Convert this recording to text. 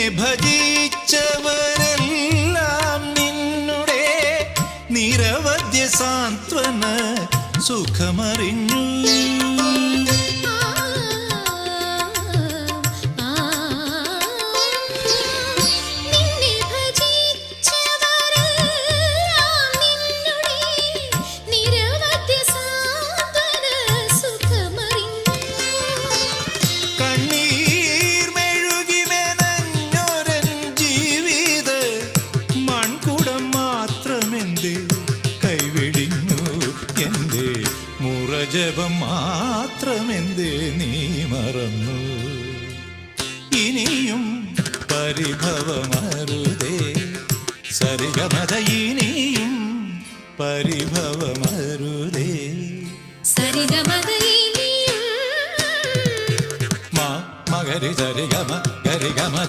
ഭജിച്ചവരെല്ലാം നിന്നുടെ നിരവധ്യ സാന്ത്വന സുഖമറിഞ്ഞു. ജപം മാത്രമെന്തേ നീ മറന്നു? ഇനിയും പരിഭവമരുതേ സരിഗമത, ഇനിയും പരിഭവമരുതേ സരിഗമത, മ മഗരി സരിഗമ ഗരിഗമ.